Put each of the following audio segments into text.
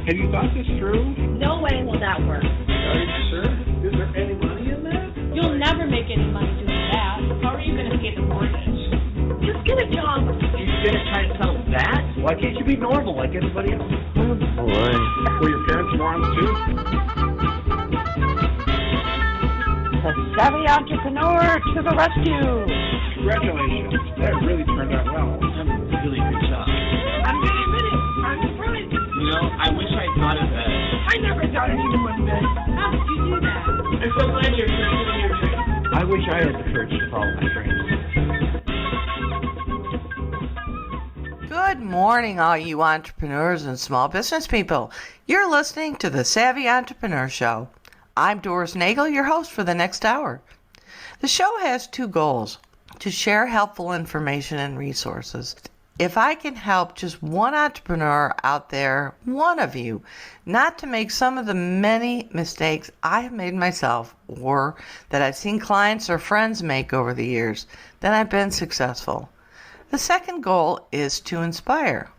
Have you thought this through? No way will that work. Are you sure? Is there any money in that? You'll never make any money doing that. How are you going to pay the mortgage? Just get a job. You're going to try to sell that? Why can't you be normal like everybody else? Oh, boy. Were your parents morons too? The savvy entrepreneur to the rescue. Congratulations. That really turned out well. Really good job. I'm getting ready. I'm surprised. You know, I wish I thought of that. I never thought of you one bit. How did you do that? I'm so glad you're pursuing your dreams. I wish I had the courage to follow my dreams. Good morning, all you entrepreneurs and small business people. You're listening to the Savvy Entrepreneur Show. I'm Doris Nagel, your host for the next hour. The show has two goals: to share helpful information and resources. If I can help just one entrepreneur out there, one of you, not to make some of the many mistakes I have made myself or that I've seen clients or friends make over the years, then I've been successful. The second goal is to inspire.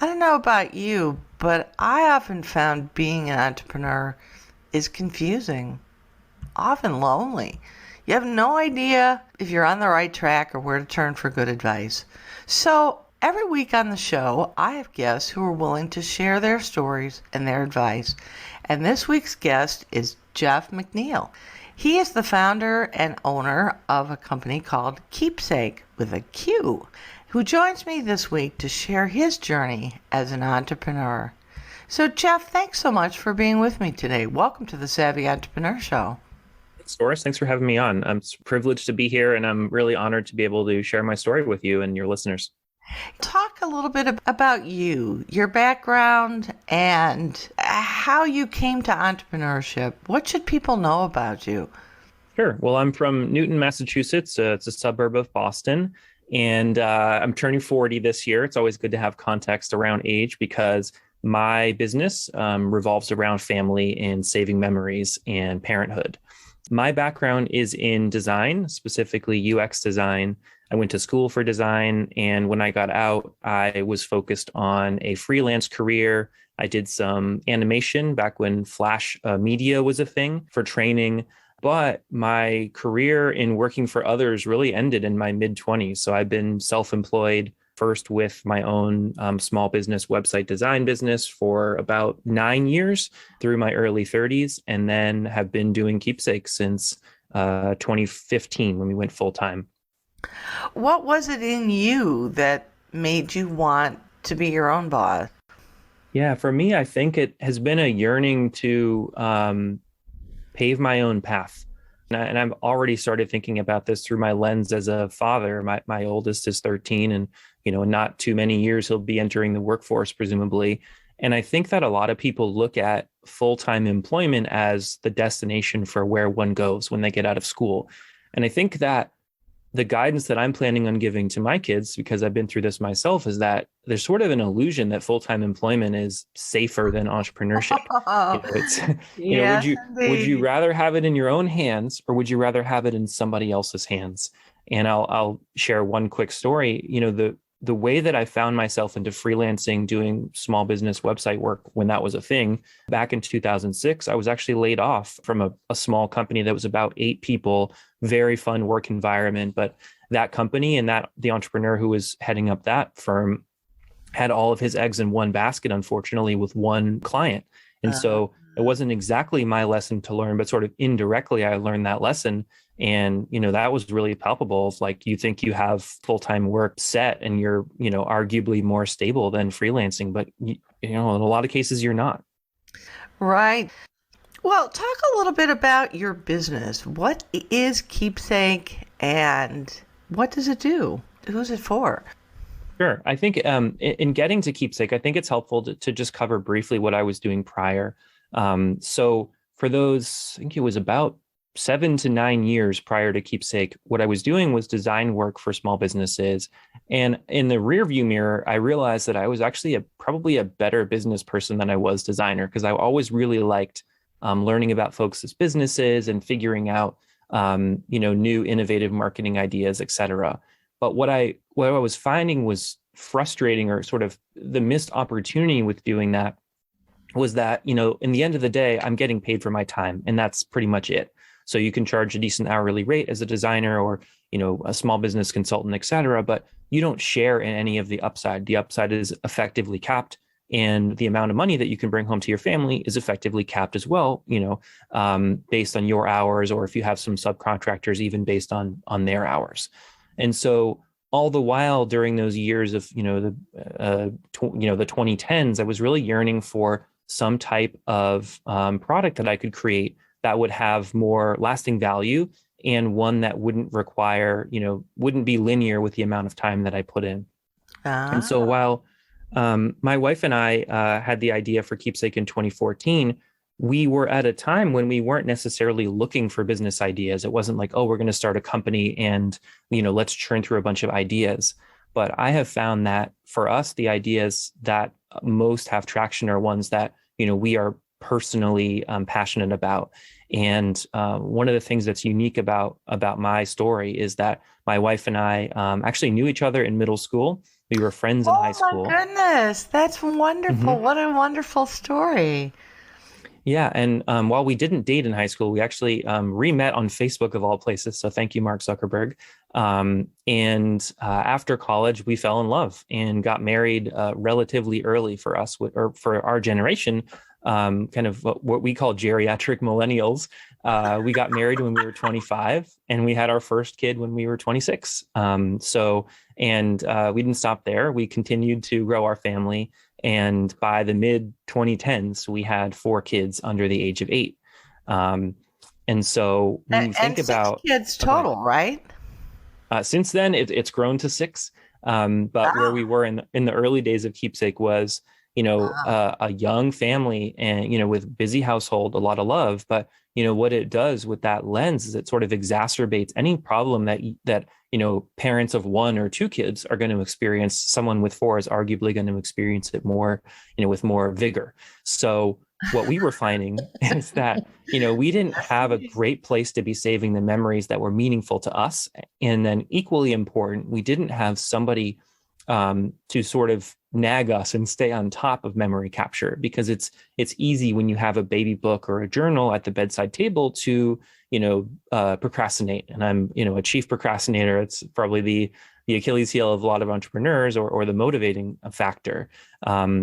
I don't know about you, but I often found being an entrepreneur is confusing, often lonely. You have no idea if you're on the right track or where to turn for good advice. So every week on the show, I have guests who are willing to share their stories and their advice. And this week's guest is Jeff McNeil. He is the founder and owner of a company called Keepsake with a Q, who joins me this week to share his journey as an entrepreneur. So Jeff, thanks so much for being with me today. Welcome to the Savvy Entrepreneur Show. Thanks, Doris. Thanks for having me on. I'm privileged to be here, and I'm really honored to be able to share my story with you and your listeners. Talk a little bit about you, your background, and how you came to entrepreneurship. What should people know about you? Sure. Well, I'm from Newton, Massachusetts. It's a suburb of Boston, and I'm turning 40 this year. It's always good to have context around age because my business revolves around family and saving memories and parenthood. My background is in design, specifically UX design. I went to school for design, and when I got out, I was focused on a freelance career. I did some animation back when Flash media was a thing for training, but my career in working for others really ended in my mid-20s. So I've been self-employed first with my own small business website design business for about 9 years through my early 30s, and then have been doing Keepsake since 2015 when we went full time. What was it in you that made you want to be your own boss? Yeah, for me, I think it has been a yearning to pave my own path. And I've already started thinking about this through my lens as a father. My oldest is 13, and in not too many years, he'll be entering the workforce, presumably. And I think that a lot of people look at full-time employment as the destination for where one goes when they get out of school. And I think that the guidance that I'm planning on giving to my kids, because I've been through this myself, is that there's sort of an illusion that full-time employment is safer than entrepreneurship. Would you rather have it in your own hands, or would you rather have it in somebody else's hands? And I'll share one quick story. The way that I found myself into freelancing, doing small business website work when that was a thing, back in 2006, I was actually laid off from a small company that was about 8 people, very fun work environment. But that company and the entrepreneur who was heading up that firm had all of his eggs in one basket, unfortunately, with one client. And so it wasn't exactly my lesson to learn, but sort of indirectly, I learned that lesson. And, that was really palpable. Like, you think you have full-time work set and you're, arguably more stable than freelancing, but in a lot of cases, you're not. Right. Well, talk a little bit about your business. What is Keepsake and what does it do? Who's it for? Sure. I think in getting to Keepsake, I think it's helpful to just cover briefly what I was doing prior. So for those, I think it was about 7 to 9 years prior to Keepsake, what I was doing was design work for small businesses. And in the rearview mirror, I realized that I was actually probably a better business person than I was designer, because I always really liked learning about folks' businesses and figuring out, new innovative marketing ideas, et cetera. But what I was finding was frustrating, or sort of the missed opportunity with doing that, was that, in the end of the day, I'm getting paid for my time, and that's pretty much it. So you can charge a decent hourly rate as a designer or, a small business consultant, et cetera, but you don't share in any of the upside. The upside is effectively capped, and the amount of money that you can bring home to your family is effectively capped as well, based on your hours, or if you have some subcontractors, even based on their hours. And so all the while during those years of, the 2010s, I was really yearning for some type of product that I could create that would have more lasting value, and one that wouldn't require, wouldn't be linear with the amount of time that I put in. And so while my wife and I had the idea for Keepsake in 2014, we were at a time when we weren't necessarily looking for business ideas. It wasn't like, oh, we're going to start a company and, let's churn through a bunch of ideas. But I have found that for us, the ideas that most have traction are ones that, we are personally passionate about. And one of the things that's unique about my story is that my wife and I actually knew each other in middle school. We were friends in high school. Oh my goodness, that's wonderful. Mm-hmm. What a wonderful story. Yeah. And while we didn't date in high school, we actually re-met on Facebook of all places. So thank you, Mark Zuckerberg. And after college, we fell in love and got married relatively early for us, or for our generation, kind of what we call geriatric millennials. We got married when we were 25, and we had our first kid when we were 26. We didn't stop there. We continued to grow our family. And by the mid 2010s, we had 4 kids under the age of 8. And so when you think about 6 kids total, right? Since then, it's grown to 6. But where we were in the early days of Keepsake was, a young family and, with busy household, a lot of love. But, what it does with that lens is it sort of exacerbates any problem that parents of 1 or 2 kids are going to experience. Someone with 4 is arguably going to experience it more, with more vigor. So what we were finding is that, we didn't have a great place to be saving the memories that were meaningful to us. And then equally important, we didn't have somebody to sort of nag us and stay on top of memory capture, because it's easy when you have a baby book or a journal at the bedside table to, procrastinate. And I'm, a chief procrastinator. It's probably the Achilles heel of a lot of entrepreneurs, or the motivating factor.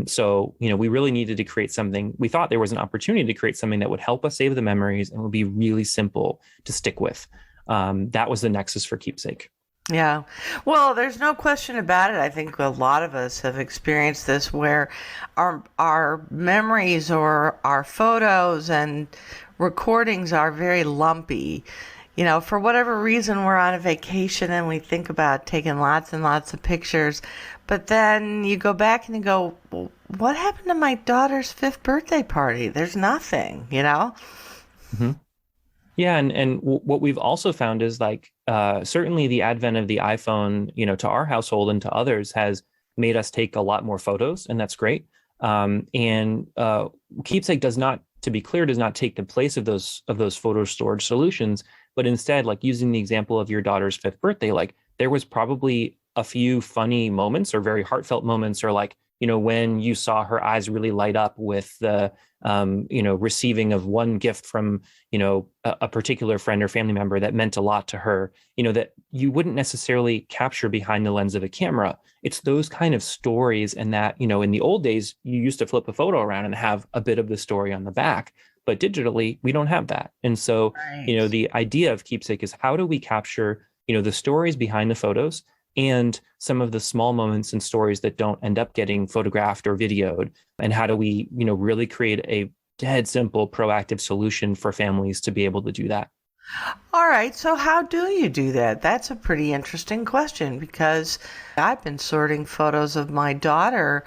So, we really needed to create something. We thought there was an opportunity to create something that would help us save the memories and would be really simple to stick with. That was the nexus for Keepsake. Yeah. Well, there's no question about it. I think a lot of us have experienced this, where our memories or our photos and recordings are very lumpy. For whatever reason, we're on a vacation and we think about taking lots and lots of pictures, but then you go back and you go, well, what happened to my daughter's 5th birthday party? There's nothing, Mm-hmm. Yeah. And what we've also found is certainly the advent of the iPhone, to our household and to others has made us take a lot more photos, and that's great. Keepsake does not take the place of those photo storage solutions, but instead, using the example of your daughter's 5th birthday, there was probably a few funny moments or very heartfelt moments, or when you saw her eyes really light up with the, receiving of one gift from, a particular friend or family member that meant a lot to her, that you wouldn't necessarily capture behind the lens of a camera. It's those kind of stories, and that, in the old days, you used to flip a photo around and have a bit of the story on the back, but digitally, we don't have that. And so, Right. The idea of Keepsake is, how do we capture, the stories behind the photos and some of the small moments and stories that don't end up getting photographed or videoed? And how do we, really create a dead simple proactive solution for families to be able to do that? All right. So how do you do that? That's a pretty interesting question, because I've been sorting photos of my daughter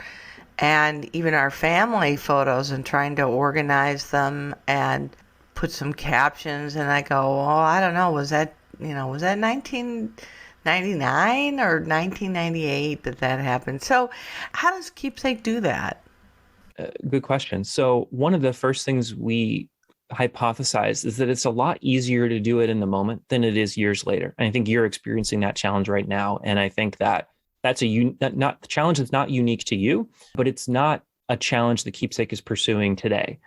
and even our family photos and trying to organize them and put some captions. And I go, oh, I don't know. Was that 1999 or 1998 that happened? So how does Keepsake do that? Good question. So one of the first things we hypothesized is that it's a lot easier to do it in the moment than it is years later. And I think you're experiencing that challenge right now. And I think that the challenge is not unique to you, but it's not a challenge that Keepsake is pursuing today.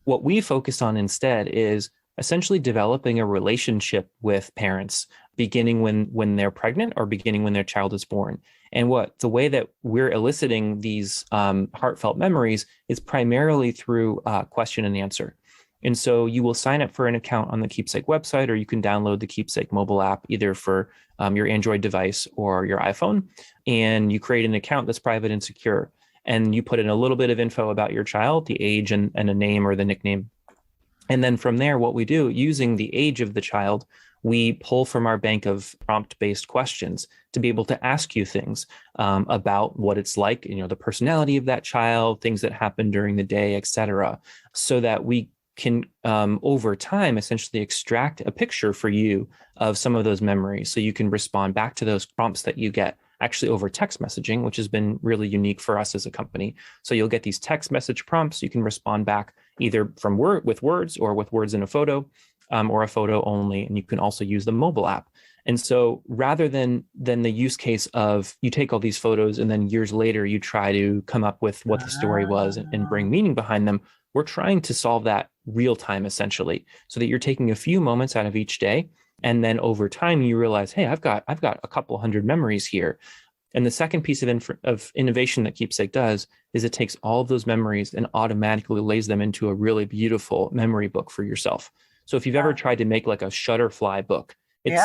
What we focus on instead is essentially developing a relationship with parents, beginning when they're pregnant or beginning when their child is born. And the way that we're eliciting these heartfelt memories is primarily through question and answer. And so you will sign up for an account on the Keepsake website, or you can download the Keepsake mobile app, either for your Android device or your iPhone. And you create an account that's private and secure. And you put in a little bit of info about your child, the age and a name or the nickname. And then from there, what we do, using the age of the child, we pull from our bank of prompt-based questions to be able to ask you things about what it's like, the personality of that child, things that happen during the day, et cetera, so that we can, over time, essentially extract a picture for you of some of those memories. So you can respond back to those prompts that you get actually over text messaging, which has been really unique for us as a company. So you'll get these text message prompts. You can respond back either with words or with words in a photo, or a photo only. And you can also use the mobile app. And so rather than the use case of you take all these photos and then years later you try to come up with what the story was and bring meaning behind them, we're trying to solve that real time, essentially, so that you're taking a few moments out of each day. And then over time, you realize, hey, I've got a couple hundred memories here. And the second piece of innovation that Keepsake does is it takes all of those memories and automatically lays them into a really beautiful memory book for yourself. So if you've ever tried to make like a Shutterfly book, it's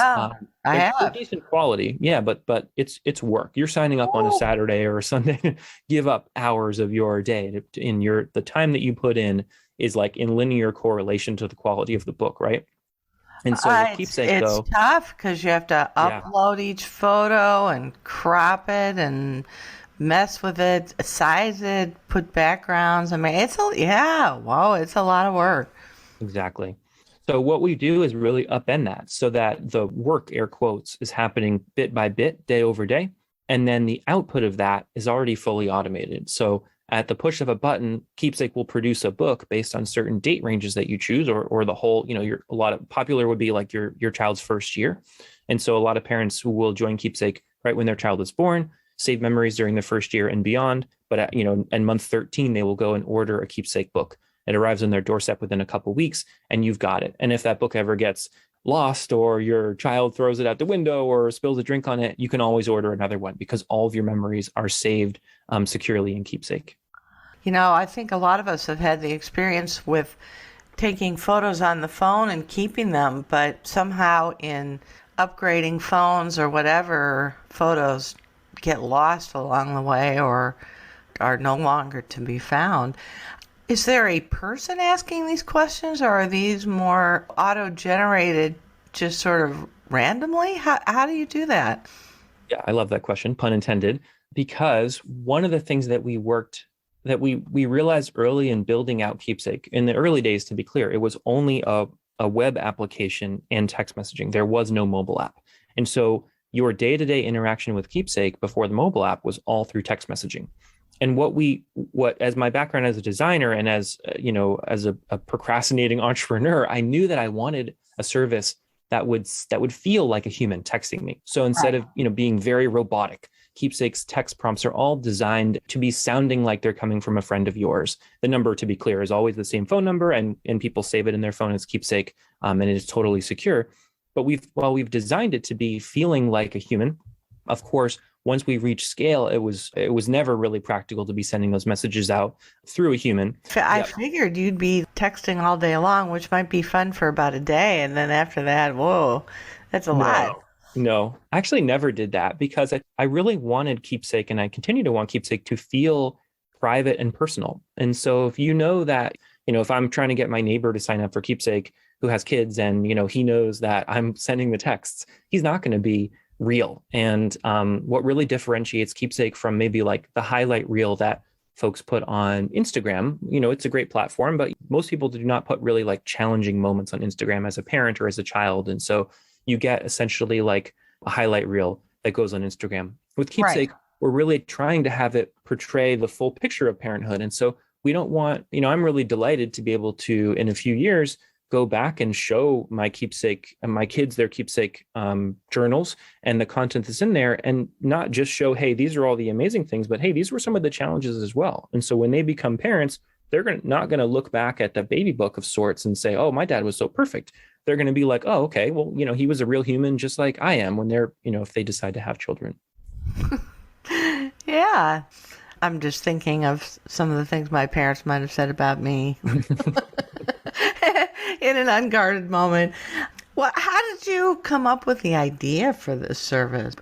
decent quality. Yeah, but it's work. You're signing up on a Saturday or a Sunday to give up hours of your day the time that you put in is like in linear correlation to the quality of the book, right? And so with Keepsake, it's tough because you have to upload each photo and crop it and mess with it, size it, put backgrounds. I mean, it's a lot of work. Exactly. So what we do is really upend that so that the work, air quotes, is happening bit by bit, day over day. And then the output of that is already fully automated. So at the push of a button, Keepsake will produce a book based on certain date ranges that you choose, or the whole, a lot of popular would be like your child's first year. And so a lot of parents who will join Keepsake right when their child is born, save memories during the first year and beyond. But at month 13, they will go and order a Keepsake book. It arrives on their doorstep within a couple of weeks and you've got it. And if that book ever gets lost or your child throws it out the window or spills a drink on it, you can always order another one because all of your memories are saved securely in Keepsake. I think a lot of us have had the experience with taking photos on the phone and keeping them, but somehow in upgrading phones or whatever, photos get lost along the way or are no longer to be found. Is there a person asking these questions, or are these more auto-generated just sort of randomly? How do you do that? Yeah, I love that question, pun intended, because one of the things that we realized early in building out Keepsake, in the early days, to be clear, it was only a web application and text messaging. There was no mobile app. And so your day-to-day interaction with Keepsake before the mobile app was all through text messaging. And what as my background as a designer and as a procrastinating entrepreneur, I knew that I wanted a service that would feel like a human texting me. So instead of being very robotic, Keepsake's text prompts are all designed to be sounding like they're coming from a friend of yours. The number, to be clear, is always the same phone number, and people save it in their phone as Keepsake, and it is totally secure. But while we've designed it to be feeling like a human, of course, once we reached scale, it was never really practical to be sending those messages out through a human. I figured you'd be texting all day long, which might be fun for about a day, and then after that, whoa, that's a lot. No, I actually never did that because I really wanted Keepsake, and I continue to want Keepsake to feel private and personal. And so if that, if I'm trying to get my neighbor to sign up for Keepsake who has kids and, he knows that I'm sending the texts, he's not going to be real. And what really differentiates Keepsake from maybe like the highlight reel that folks put on Instagram, it's a great platform, but most people do not put really like challenging moments on Instagram as a parent or as a child. And so you get essentially like a highlight reel that goes on Instagram. With Keepsake, we're really trying to have it portray the full picture of parenthood. And so we don't want, I'm really delighted to be able to, in a few years, go back and show my keepsake and my kids their keepsake journals and the content that's in there, and not just show, hey, these are all the amazing things, but hey, these were some of the challenges as well. And so when they become parents, they're not going to look back at the baby book of sorts and say, oh, my dad was so perfect. They're going to be like, oh, okay, well, he was a real human just like I am when they're, if they decide to have children. Yeah. I'm just thinking of some of the things my parents might have said about me in an unguarded moment. Well, how did you come up with the idea for this service?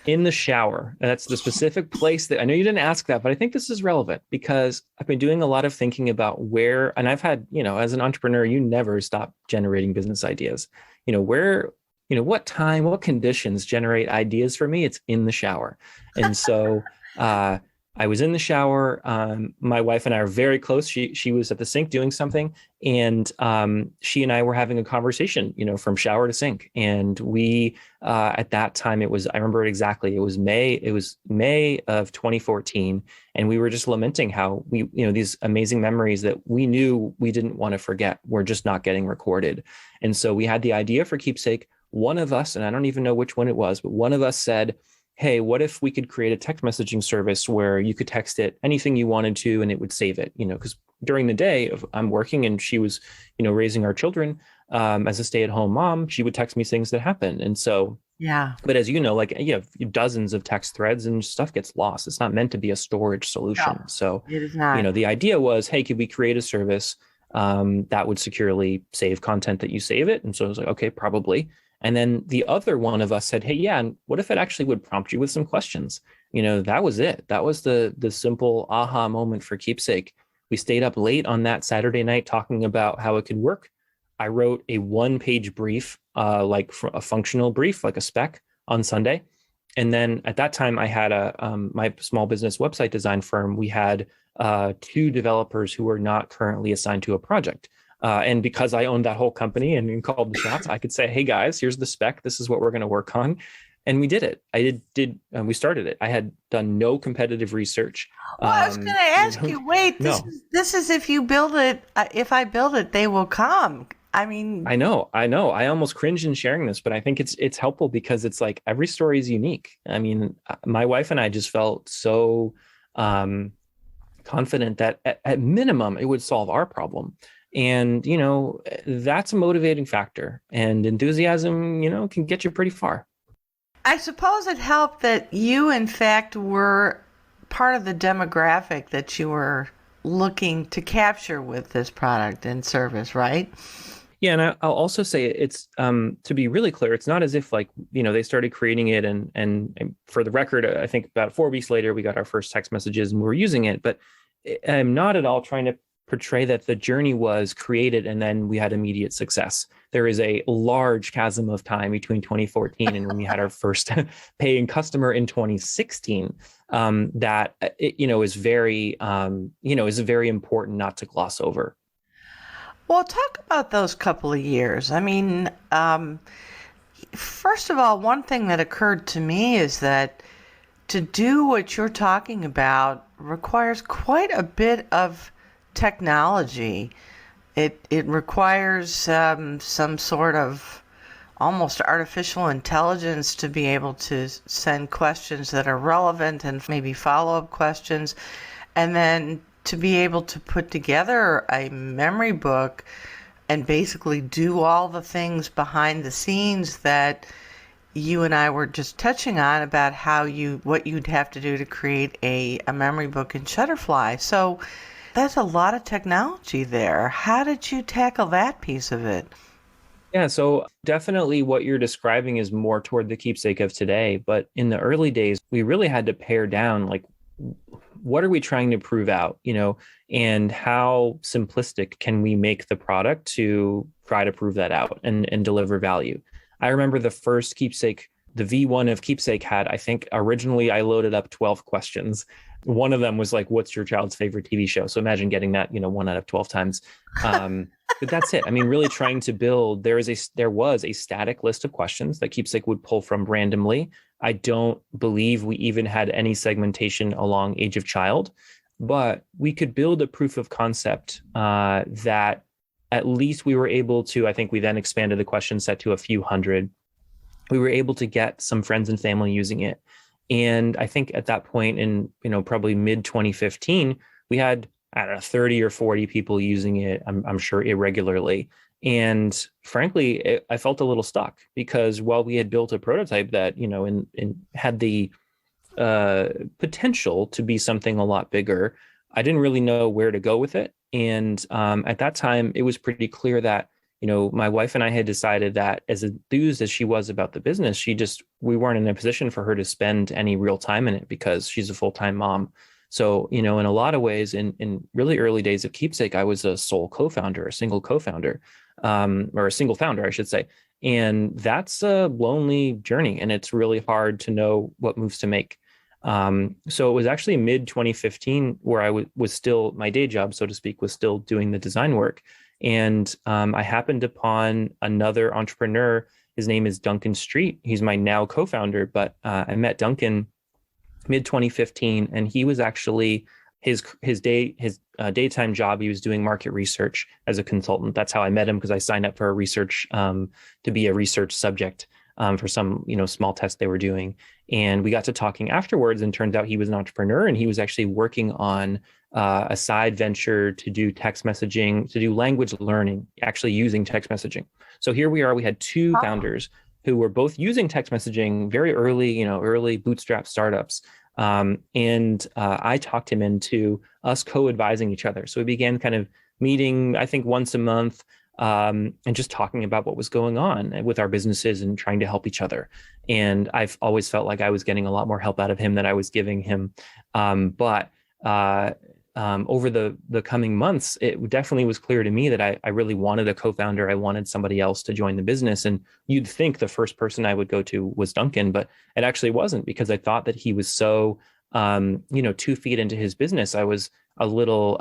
In the shower. And that's the specific place that I know you didn't ask that, but I think this is relevant because I've been doing a lot of thinking about where, and I've had, as an entrepreneur, you never stop generating business ideas. Where, what time, what conditions generate ideas for me? It's in the shower. And so, I was in the shower. My wife and I are very close. She was at the sink doing something, and she and I were having a conversation, from shower to sink. And we, at that time, I remember it exactly. It was May of 2014, and we were just lamenting how we, these amazing memories that we knew we didn't want to forget were just not getting recorded. And so we had the idea for Keepsake. One of us, and I don't even know which one it was, but one of us said, hey, what if we could create a text messaging service where you could text it anything you wanted to and it would save it, because during the day I'm working and she was, raising our children as a stay-at-home mom, she would text me things that happened. And so, yeah, but as you have dozens of text threads and stuff gets lost. It's not meant to be a storage solution. No, so, it is not. The idea was, hey, could we create a service that would securely save content that you save it? And so I was like, okay, probably. And then the other one of us said, hey, yeah, and what if it actually would prompt you with some questions? That was it. That was the simple aha moment for Keepsake. We stayed up late on that Saturday night talking about how it could work. I wrote a 1-page brief, like a functional brief, like a spec on Sunday. And then at that time I had my small business website design firm. We had 2 developers who were not currently assigned to a project. And because I owned that whole company and called the shots, I could say, hey guys, here's the spec. This is what we're going to work on. And we did it. We started it. I had done no competitive research. Well, I was going to ask you, wait, this is if you build it, if I build it, they will come. I mean, I know. I almost cringe in sharing this, but I think it's helpful because it's like every story is unique. I mean, my wife and I just felt so confident that at minimum, it would solve our problem. And, that's a motivating factor, and enthusiasm, can get you pretty far. I suppose it helped that you, in fact, were part of the demographic that you were looking to capture with this product and service, right? Yeah. And I'll also say it's, to be really clear, it's not as if they started creating it and for the record, I think about 4 weeks later, we got our first text messages and we were using it, but I'm not at all trying to portray that the journey was created and then we had immediate success. There is a large chasm of time between 2014 and when we had our first paying customer in 2016 that is very is very important not to gloss over. Well, talk about those couple of years. I mean, first of all, one thing that occurred to me is that to do what you're talking about requires quite a bit of technology. It requires some sort of almost artificial intelligence to be able to send questions that are relevant and maybe follow-up questions, and then to be able to put together a memory book and basically do all the things behind the scenes that you and I were just touching on about what you'd have to do to create a memory book in Shutterfly. So that's a lot of technology there. How did you tackle that piece of it? Yeah, so definitely what you're describing is more toward the Keepsake of today. But in the early days, we really had to pare down, like, what are we trying to prove out, and how simplistic can we make the product to try to prove that out and deliver value? I remember the first Keepsake, the V1 of Keepsake had, I think originally I loaded up 12 questions. One of them was like, what's your child's favorite TV show? So imagine getting that, 1 out of 12 times. But that's it. I mean, really trying to build, there was a static list of questions that Keepsake would pull from randomly. I don't believe we even had any segmentation along age of child, but we could build a proof of concept that at least we were able to, I think we then expanded the question set to a few hundred. We were able to get some friends and family using it. And I think at that point in, probably mid 2015, we had, I don't know, 30 or 40 people using it, I'm sure irregularly. And frankly, I felt a little stuck because while we had built a prototype that, and had the potential to be something a lot bigger, I didn't really know where to go with it. And at that time, it was pretty clear that, my wife and I had decided that as enthused as she was about the business, we weren't in a position for her to spend any real time in it because she's a full-time mom. So, in a lot of ways, in really early days of Keepsake, I was a sole co-founder, a single co-founder, or a single founder, I should say. And that's a lonely journey, and it's really hard to know what moves to make. So it was actually mid 2015 where I was still, my day job, so to speak, was still doing the design work. And I happened upon another entrepreneur. His name is Duncan Street. He's my now co-founder, but I met Duncan mid 2015, and he was actually his daytime job. He was doing market research as a consultant. That's how I met him, because I signed up for a research to be a research subject for some small test they were doing. And we got to talking afterwards, and turned out he was an entrepreneur, and he was actually working on a side venture to do text messaging, to do language learning, actually using text messaging. So here we are, we had two founders who were both using text messaging very early, early bootstrap startups. And I talked him into us co-advising each other. So we began kind of meeting, I think, once a month, and just talking about what was going on with our businesses and trying to help each other. And I've always felt like I was getting a lot more help out of him than I was giving him. But over the coming months, it definitely was clear to me that I really wanted a co-founder. I wanted somebody else to join the business. And you'd think the first person I would go to was Duncan, but it actually wasn't, because I thought that he was so, 2 feet into his business. I was a little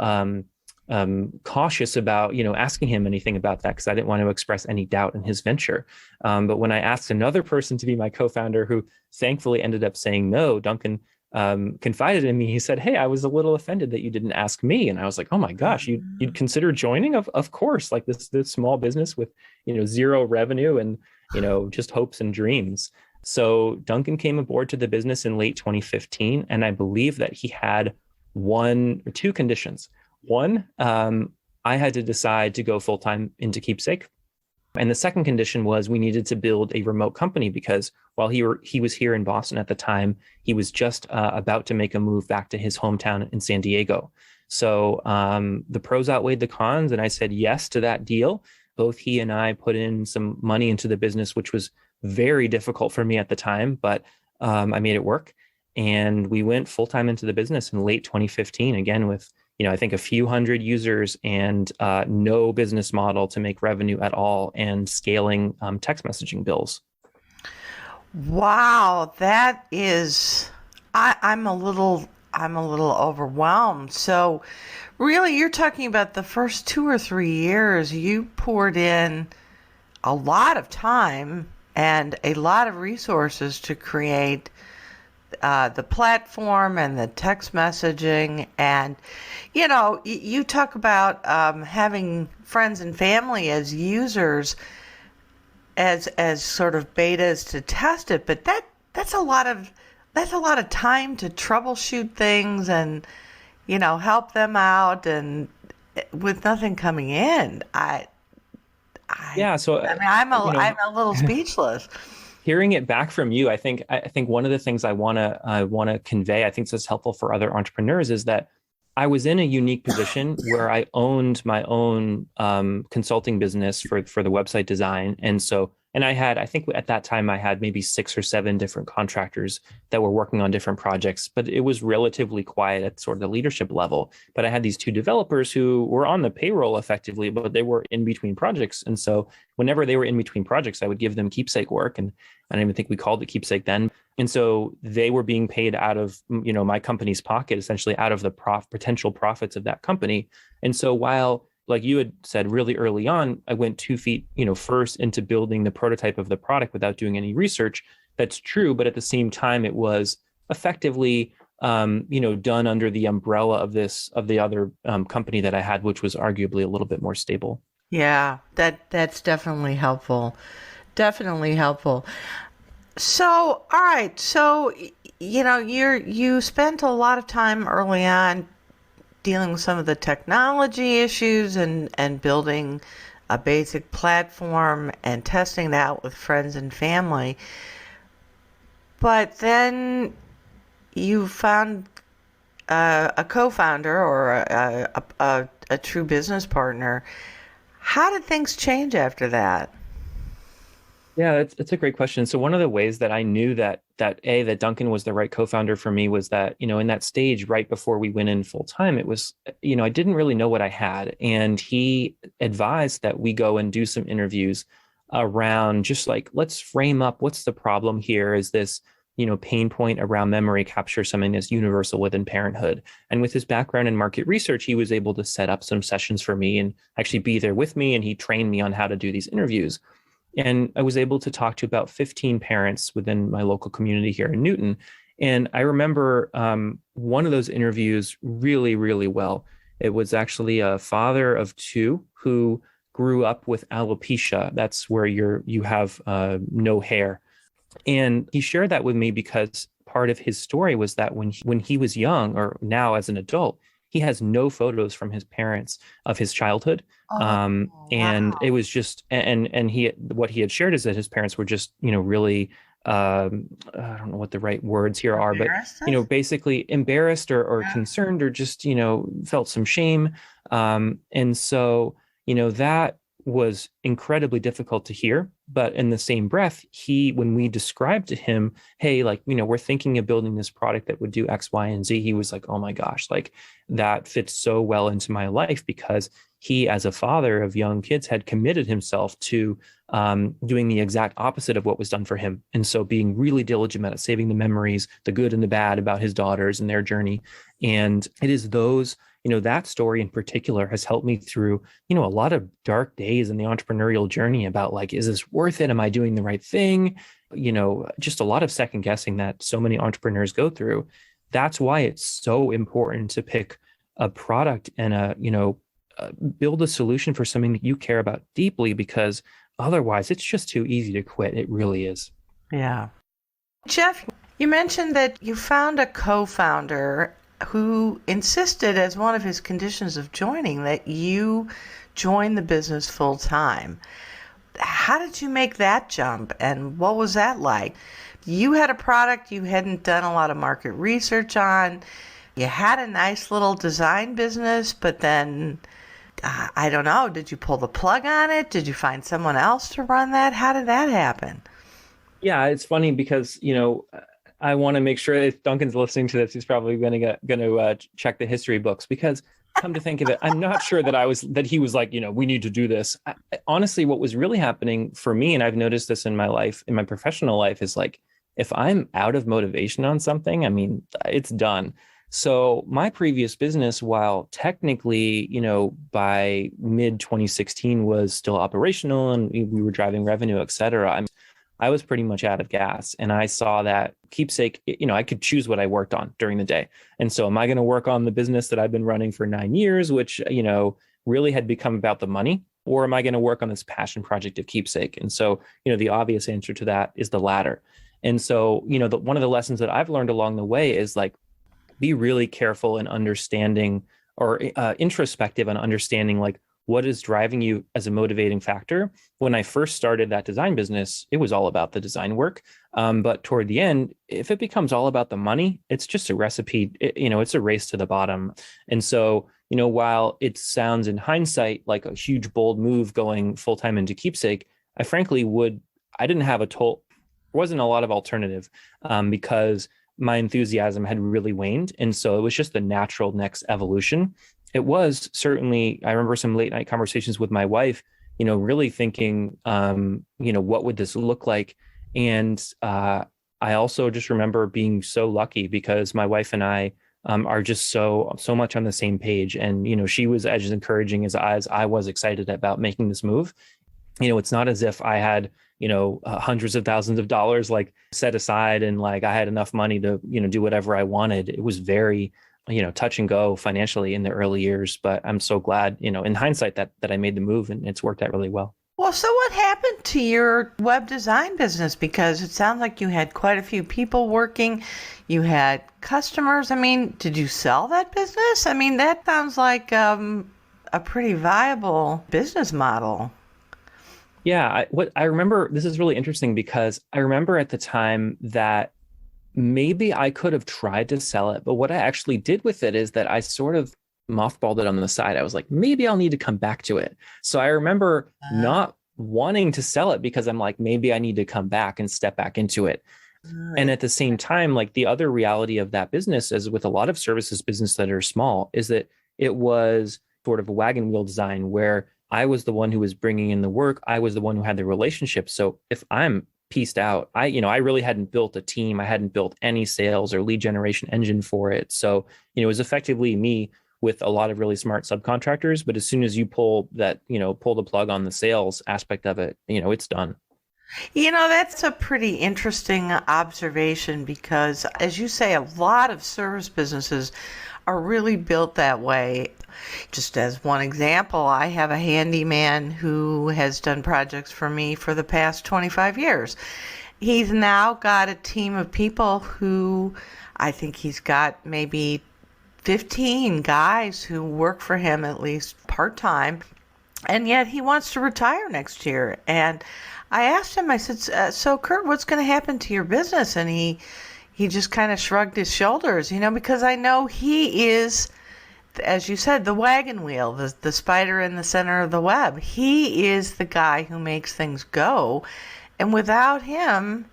cautious about, asking him anything about that, because I didn't want to express any doubt in his venture. But when I asked another person to be my co-founder, who thankfully ended up saying no, Duncan confided in me. He said, "Hey, I was a little offended that you didn't ask me." And I was like, "Oh my gosh, you'd consider joining? Of course, like this small business with, zero revenue and, just hopes and dreams." So Duncan came aboard to the business in late 2015. And I believe that he had one or two conditions. One, I had to decide to go full-time into Keepsake. And the second condition was we needed to build a remote company, because while he was here in Boston at the time, he was just about to make a move back to his hometown in San Diego. So the pros outweighed the cons, and I said yes to that deal. Both he and I put in some money into the business, which was very difficult for me at the time, but I made it work. And we went full-time into the business in late 2015, again with I think a few hundred users and no business model to make revenue at all, and scaling text messaging bills. Wow, that is, I'm a little overwhelmed. So really, you're talking about the first 2 or 3 years, you poured in a lot of time and a lot of resources to create the platform and the text messaging. And you talk about having friends and family as users, as sort of betas to test it, but that's a lot of time to troubleshoot things and help them out, and with nothing coming in. So I'm a little speechless. Hearing it back from you, I think one of the things I want to convey, I think this is helpful for other entrepreneurs, is that I was in a unique position where I owned my own consulting business for the website design. And I think at that time I had maybe 6 or 7 different contractors that were working on different projects, but it was relatively quiet at sort of the leadership level. But I had these 2 developers who were on the payroll effectively, but they were in between projects. And so whenever they were in between projects, I would give them Keepsake work. And I don't even think we called it Keepsake then. And so they were being paid out of, my company's pocket, essentially out of the potential profits of that company. And so while, like you had said really early on, I went 2 feet, first into building the prototype of the product without doing any research. That's true. But at the same time, it was effectively, done under the umbrella of the other company that I had, which was arguably a little bit more stable. Yeah, that's definitely helpful. Definitely helpful. So, all right. So, you spent a lot of time early on dealing with some of the technology issues and building a basic platform and testing that out with friends and family. But then you found a co-founder or a true business partner. How did things change after that? Yeah, it's a great question. So one of the ways that I knew that Duncan was the right co-founder for me was that, in that stage right before we went in full time, it was, I didn't really know what I had. And he advised that we go and do some interviews around just like, let's frame up what's the problem here. Is this, pain point around memory capture something that's universal within parenthood? And with his background in market research, he was able to set up some sessions for me and actually be there with me. And he trained me on how to do these interviews. And I was able to talk to about 15 parents within my local community here in Newton. And I remember one of those interviews really, really well. It was actually a father of two who grew up with alopecia. That's where you have no hair. And he shared that with me because part of his story was that when he was young, or now as an adult, he has no photos from his parents of his childhood. And it was just, and what he had shared is that his parents were just, really, I don't know what the right words here are, but, basically embarrassed or concerned, or just, felt some shame. And so, that was incredibly difficult to hear. But in the same breath, when we described to him, hey, like, we're thinking of building this product that would do X, Y, and Z, he was like, oh my gosh, like that fits so well into my life, because he, as a father of young kids, had committed himself to doing the exact opposite of what was done for him. And so being really diligent at saving the memories, the good and the bad about his daughters and their journey. And it is those, that story in particular has helped me through, a lot of dark days in the entrepreneurial journey about like, is this worth it? Am I doing the right thing? Just a lot of second guessing that so many entrepreneurs go through. That's why it's so important to pick a product and build a solution for something that you care about deeply, because otherwise it's just too easy to quit. It really is. Yeah. Jeff, you mentioned that you found a co-founder who insisted as one of his conditions of joining that you join the business full time. How did you make that jump, and what was that like? You had a product you hadn't done a lot of market research on. You had a nice little design business, but then I don't know, did you pull the plug on it? Did you find someone else to run that? How did that happen? Yeah, it's funny because, I want to make sure if Duncan's listening to this, he's probably going to check the history books, because come to think of it, I'm not sure that he was like, we need to do this. Honestly, what was really happening for me, and I've noticed this in my life, in my professional life, is like, if I'm out of motivation on something, I mean, it's done. So my previous business, while technically, by mid 2016 was still operational and we were driving revenue, et cetera, I was pretty much out of gas. And I saw that Keepsake, I could choose what I worked on during the day. And so am I going to work on the business that I've been running for 9 years, which, really had become about the money? Or am I going to work on this passion project of Keepsake? And so, the obvious answer to that is the latter. And so, one of the lessons that I've learned along the way is like, be really careful in understanding, or introspective on understanding like what is driving you as a motivating factor. When I first started that design business, it was all about the design work. But toward the end, if it becomes all about the money, it's just a recipe, it's a race to the bottom. And so, while it sounds in hindsight like a huge, bold move going full-time into Keepsake, I didn't have wasn't a lot of alternative because my enthusiasm had really waned. And so it was just the natural next evolution. It was certainly, I remember some late night conversations with my wife, really thinking, what would this look like? And I also just remember being so lucky because my wife and I are just so much on the same page. And, she was as encouraging as I was excited about making this move. It's not as if I had, hundreds of thousands of dollars like set aside and like I had enough money to, do whatever I wanted. It was very touch and go financially in the early years, but I'm so glad, in hindsight that I made the move and it's worked out really well. Well, so what happened to your web design business? Because it sounds like you had quite a few people working. You had customers. I mean, did you sell that business? I mean, that sounds like a pretty viable business model. Yeah, what I remember, this is really interesting because I remember at the time that maybe I could have tried to sell it, but what I actually did with it is that I sort of mothballed it on the side. I was like, maybe I'll need to come back to it. So I remember not wanting to sell it because I'm like, maybe I need to come back and step back into it. And at the same time, like the other reality of that business, as with a lot of services business that are small, is that it was sort of a wagon wheel design where I was the one who was bringing in the work. I was the one who had the relationship. So if I'm pieced out, I really hadn't built a team. I hadn't built any sales or lead generation engine for it. So, it was effectively me with a lot of really smart subcontractors. But as soon as you pull the plug on the sales aspect of it, it's done. That's a pretty interesting observation because, as you say, a lot of service businesses are really built that way. Just as one example, I have a handyman who has done projects for me for the past 25 years. He's now got a team of people who I think he's got maybe 15 guys who work for him at least part-time, and yet he wants to retire next year. And I asked him, I said, so Kurt, what's going to happen to your business? And he just kind of shrugged his shoulders, because I know he is, as you said, the wagon wheel, the spider in the center of the web. He is the guy who makes things go. And without him,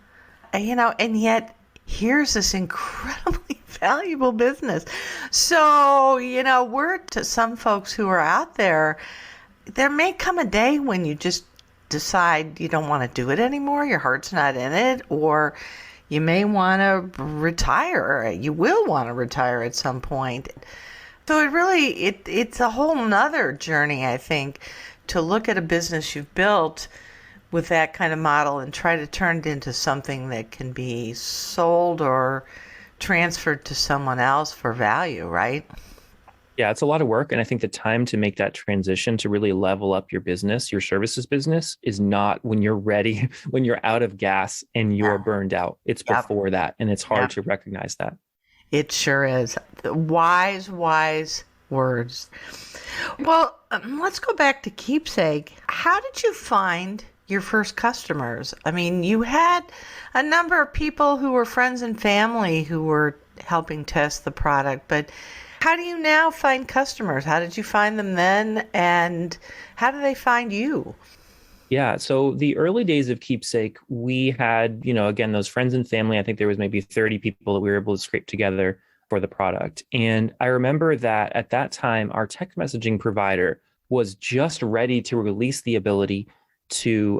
and yet here's this incredibly valuable business. So, word to some folks who are out there, there may come a day when you just decide you don't want to do it anymore. Your heart's not in it, or you may want to retire. You will want to retire at some point. So it's a whole nother journey, I think, to look at a business you've built with that kind of model and try to turn it into something that can be sold or transferred to someone else for value, right? Yeah, it's a lot of work. And I think the time to make that transition to really level up your business, your services business, is not when you're ready, when you're out of gas and you're burned out. It's before that. And it's hard to recognize that. It sure is. Wise words. Well, let's go back to Keepsake. How did you find your first customers? I mean, you had a number of people who were friends and family who were helping test the product, but how do you now find customers? How did you find them then? And how do they find you? Yeah. So the early days of Keepsake, we had, again, those friends and family. I think there was maybe 30 people that we were able to scrape together for the product. And I remember that at that time, our text messaging provider was just ready to release the ability to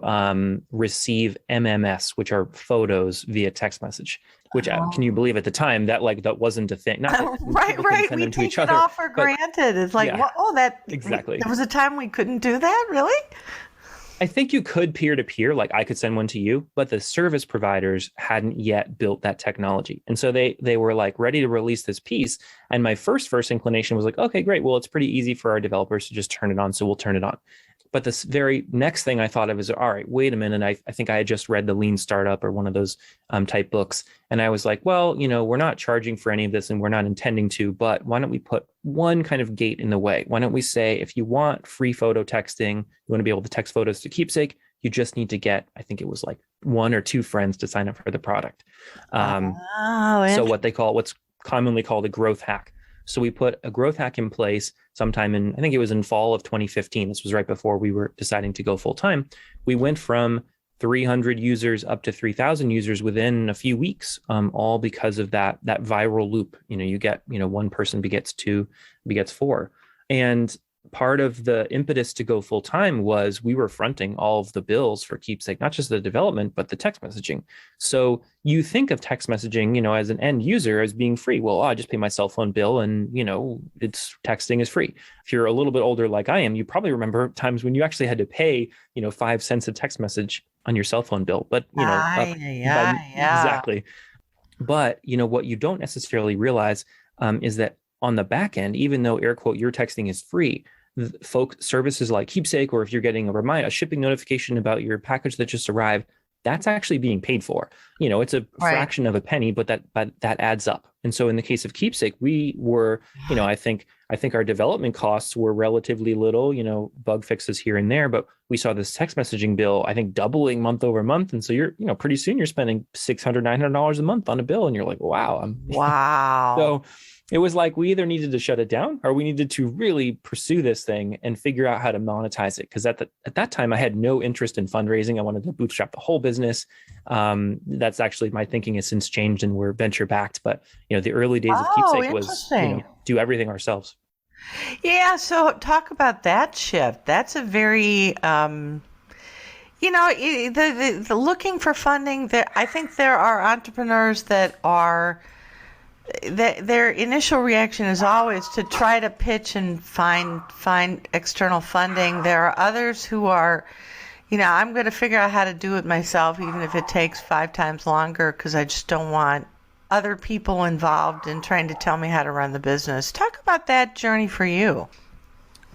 receive MMS, which are photos via text message, which can you believe at the time that wasn't a thing? Not that right. We take it all for granted. It's like, exactly. There was a time we couldn't do that, really? I think you could peer-to-peer, like I could send one to you, but the service providers hadn't yet built that technology. And so they were like ready to release this piece. And my first inclination was like, okay, great. Well, it's pretty easy for our developers to just turn it on. So we'll turn it on. But this very next thing I thought of is, all right, wait a minute. I think I had just read the Lean Startup or one of those type books. And I was like, well, we're not charging for any of this and we're not intending to, but why don't we put one kind of gate in the way? Why don't we say, if you want free photo texting, you want to be able to text photos to Keepsake, you just need to get, I think it was like 1 or 2 friends to sign up for the product. So what's commonly called a growth hack. So we put a growth hack in place sometime I think it was in fall of 2015. This was right before we were deciding to go full time. We went from 300 users up to 3,000 users within a few weeks, all because of that viral loop. You get, one person begets 2, begets 4. And part of the impetus to go full time was we were fronting all of the bills for Keepsake, not just the development, but the text messaging. So you think of text messaging, as an end user as being free. Well, I just pay my cell phone bill and, texting is free. If you're a little bit older like I am, you probably remember times when you actually had to pay, 5 cents a text message on your cell phone bill. But, exactly. But, what you don't necessarily realize is that on the back end, even though air quote your texting is free, services like Keepsake, or if you're getting a shipping notification about your package that just arrived, that's actually being paid for. It's a fraction of a penny, but that adds up. And so in the case of Keepsake, we were, I think our development costs were relatively little, bug fixes here and there, but we saw this text messaging bill, I think, doubling month over month. And so you're, pretty soon you're spending $600, $900 a month on a bill, and you're like, wow. Wow. So it was like we either needed to shut it down or we needed to really pursue this thing and figure out how to monetize it. Because at that time, I had no interest in fundraising. I wanted to bootstrap the whole business. That's actually my thinking has since changed, and we're venture backed. But the early days of Keepsake was do everything ourselves. Yeah. So talk about that shift. That's a very the looking for funding. I think there are entrepreneurs that are. Their initial reaction is always to try to pitch and find external funding. There are others who are, I'm going to figure out how to do it myself, even if it takes 5 times longer, because I just don't want other people involved in trying to tell me how to run the business. Talk about that journey for you.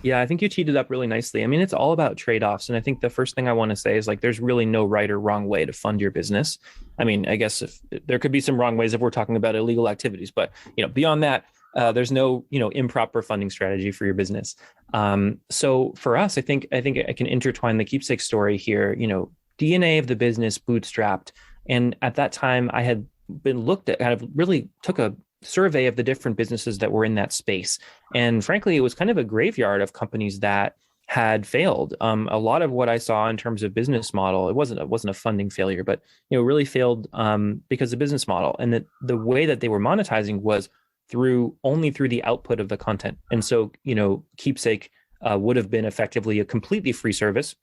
Yeah, I think you teed it up really nicely. I mean, it's all about trade-offs. And I think the first thing I want to say is there's really no right or wrong way to fund your business. I mean, I guess if there could be some wrong ways if we're talking about illegal activities, but beyond that, there's no, improper funding strategy for your business. So for us, I think I can intertwine the Keepsake story here, DNA of the business bootstrapped. And at that time I had been looked at, kind of really took a survey of the different businesses that were in that space. And frankly, it was kind of a graveyard of companies that had failed. A lot of what I saw in terms of business model, it wasn't a funding failure, but really failed because of business model. And the way that they were monetizing was only through the output of the content. And so, Keepsake would have been effectively a completely free service.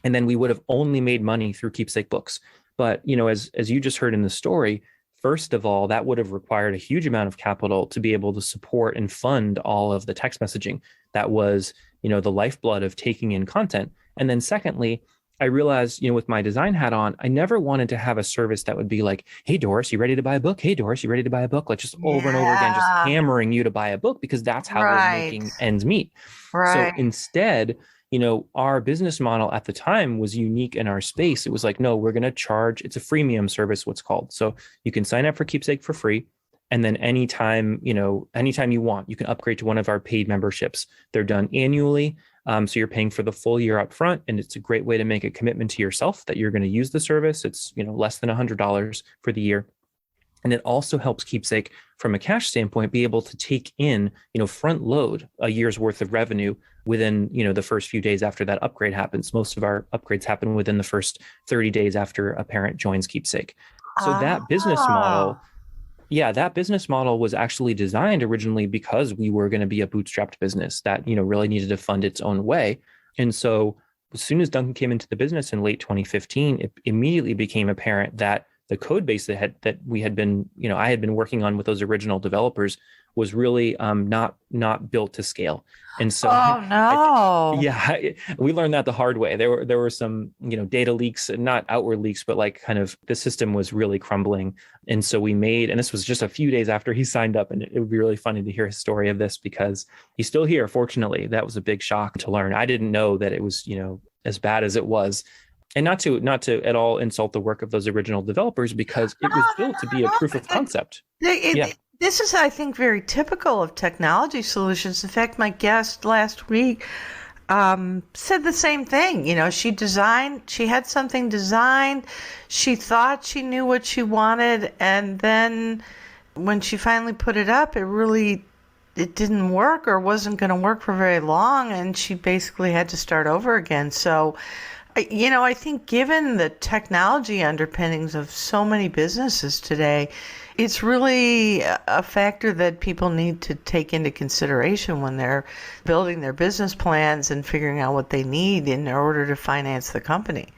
And then we would have only made money through Keepsake books. But, as you just heard in the story, first of all, that would have required a huge amount of capital to be able to support and fund all of the text messaging. That was, the lifeblood of taking in content. And then secondly, I realized, with my design hat on, I never wanted to have a service that would be like, hey, Doris, you ready to buy a book? Hey, Doris, you ready to buy a book? Like just over and over again, just hammering you to buy a book, because that's how we're making ends meet. Right. So instead, our business model at the time was unique in our space. It was like, no, we're going to charge. It's a freemium service, what's called. So you can sign up for Keepsake for free. And then anytime you want, you can upgrade to one of our paid memberships. They're done annually. So you're paying for the full year up front. And it's a great way to make a commitment to yourself that you're going to use the service. It's, less than $100 for the year. And it also helps Keepsake from a cash standpoint be able to take in, front load a year's worth of revenue within, the first few days after that upgrade happens. Most of our upgrades happen within the first 30 days after a parent joins Keepsake. So that business model was actually designed originally because we were going to be a bootstrapped business that, really needed to fund its own way. And so as soon as Duncan came into the business in late 2015, it immediately became apparent that the code base that we had been, I had been working on with those original developers was really not built to scale. And so, we learned that the hard way. There were some, data leaks, not outward leaks, but like kind of the system was really crumbling. And so and this was just a few days after he signed up, and it would be really funny to hear his story of this because he's still here. Fortunately, that was a big shock to learn. I didn't know that it was, as bad as it was. And not to at all insult the work of those original developers, because it was built to be a proof of concept. This is, I think, very typical of technology solutions. In fact, my guest last week said the same thing. She had something designed. She thought she knew what she wanted. And then when she finally put it up, it didn't work or wasn't going to work for very long. And she basically had to start over again. So, I think given the technology underpinnings of so many businesses today, it's really a factor that people need to take into consideration when they're building their business plans and figuring out what they need in order to finance the company.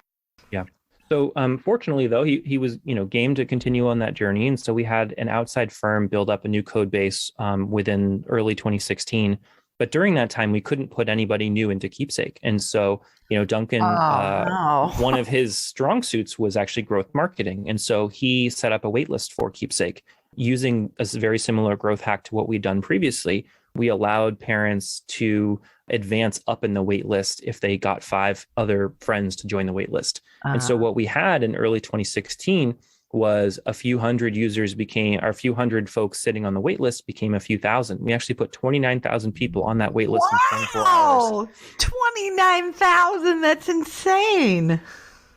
Yeah. So fortunately, though, he was game to continue on that journey. And so we had an outside firm build up a new code base within early 2016. But during that time, we couldn't put anybody new into Keepsake. And so, Duncan, one of his strong suits was actually growth marketing. And so he set up a wait list for Keepsake. using a very similar growth hack to what we'd done previously, we allowed parents to advance up in the wait list if they got 5 other friends to join the wait list. And so what we had in early 2016 was a few hundred users became, or a few hundred folks sitting on the wait list became a few thousand. We actually put 29,000 people on that wait list in 24 hours. 29,000. That's insane.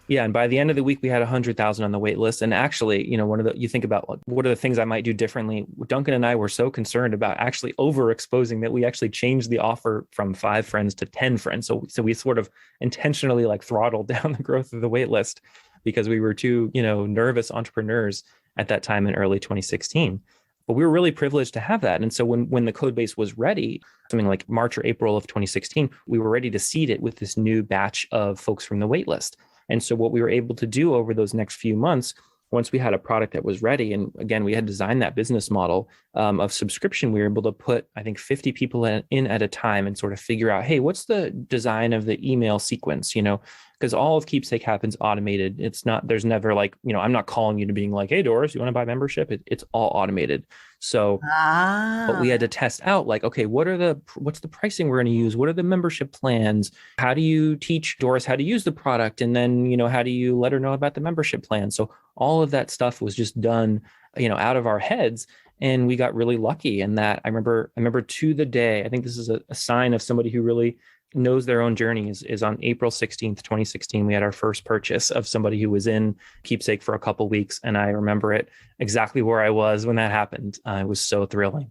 Yeah, and by the end of the week, we had 100,000 on the wait list. And actually, you think about like, what are the things I might do differently? Duncan and I were so concerned about actually overexposing that we actually changed the offer from 5 friends to 10 friends. So we sort of intentionally like throttled down the growth of the wait list because we were too, nervous entrepreneurs at that time in early 2016. But we were really privileged to have that. And so when the code base was ready, something like March or April of 2016, we were ready to seed it with this new batch of folks from the wait list. And so what we were able to do over those next few months, once we had a product that was ready, and again, we had designed that business model of subscription, we were able to put, I think, 50 people in at a time and sort of figure out, hey, what's the design of the email sequence, because all of Keepsake happens automated. It's not, there's never like, I'm not calling you to being like, hey, Doris, you want to buy membership? It's all automated. So, but we had to test out like, okay, what's the pricing we're going to use? What are the membership plans? How do you teach Doris how to use the product? And then, how do you let her know about the membership plan? So all of that stuff was just done, out of our heads. And we got really lucky in that. I remember to the day, I think this is a sign of somebody who really knows their own journey is on April 16th, 2016, we had our first purchase of somebody who was in Keepsake for a couple of weeks. And I remember it exactly where I was when that happened. It was so thrilling.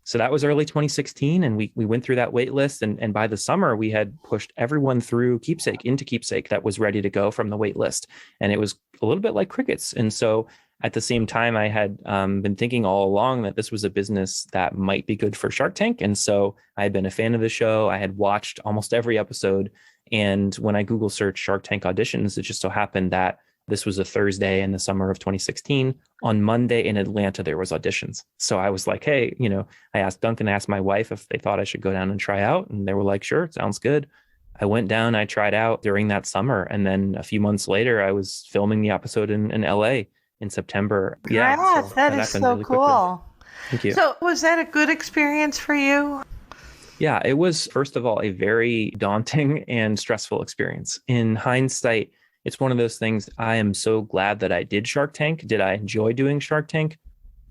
So that was early 2016. And we went through that wait list. And by the summer, we had pushed everyone through Keepsake into Keepsake that was ready to go from the wait list. And it was a little bit like crickets. And so at the same time, I had been thinking all along that this was a business that might be good for Shark Tank. And so I had been a fan of the show. I had watched almost every episode. And when I Google searched Shark Tank auditions, it just so happened that this was a Thursday in the summer of 2016. On Monday in Atlanta, there was auditions. So I was like, hey, I asked Duncan, I asked my wife if they thought I should go down and try out. And they were like, sure, sounds good. I went down, I tried out during that summer. And then a few months later, I was filming the episode in LA. In September. Yeah, yes, so that is so really cool. Quickly. Thank you. So was that a good experience for you? Yeah, it was, first of all, a very daunting and stressful experience. In hindsight, it's one of those things, I am so glad that I did Shark Tank. Did I enjoy doing Shark Tank?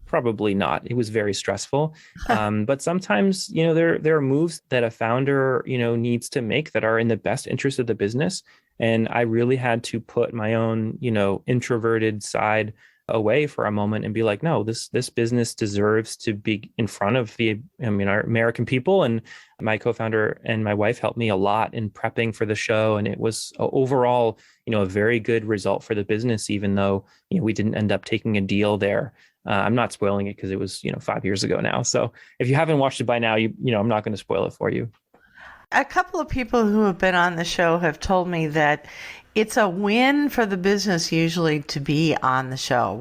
Probably not. It was very stressful. But sometimes, there are moves that a founder, needs to make that are in the best interest of the business. And I really had to put my own, introverted side away for a moment and be like, no, this business deserves to be in front of our American people. And my co-founder and my wife helped me a lot in prepping for the show. And it was overall, a very good result for the business, even though, we didn't end up taking a deal there. I'm not spoiling it because it was, 5 years ago now. So if you haven't watched it by now, I'm not going to spoil it for you. A couple of people who have been on the show have told me that it's a win for the business usually to be on the show.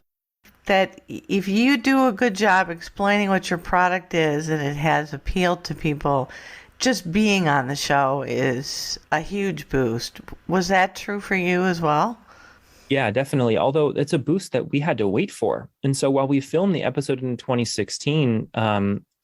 That if you do a good job explaining what your product is and it has appealed to people, just being on the show is a huge boost. Was that true for you as well? Yeah, definitely. Although it's a boost that we had to wait for. And so while we filmed the episode in 2016,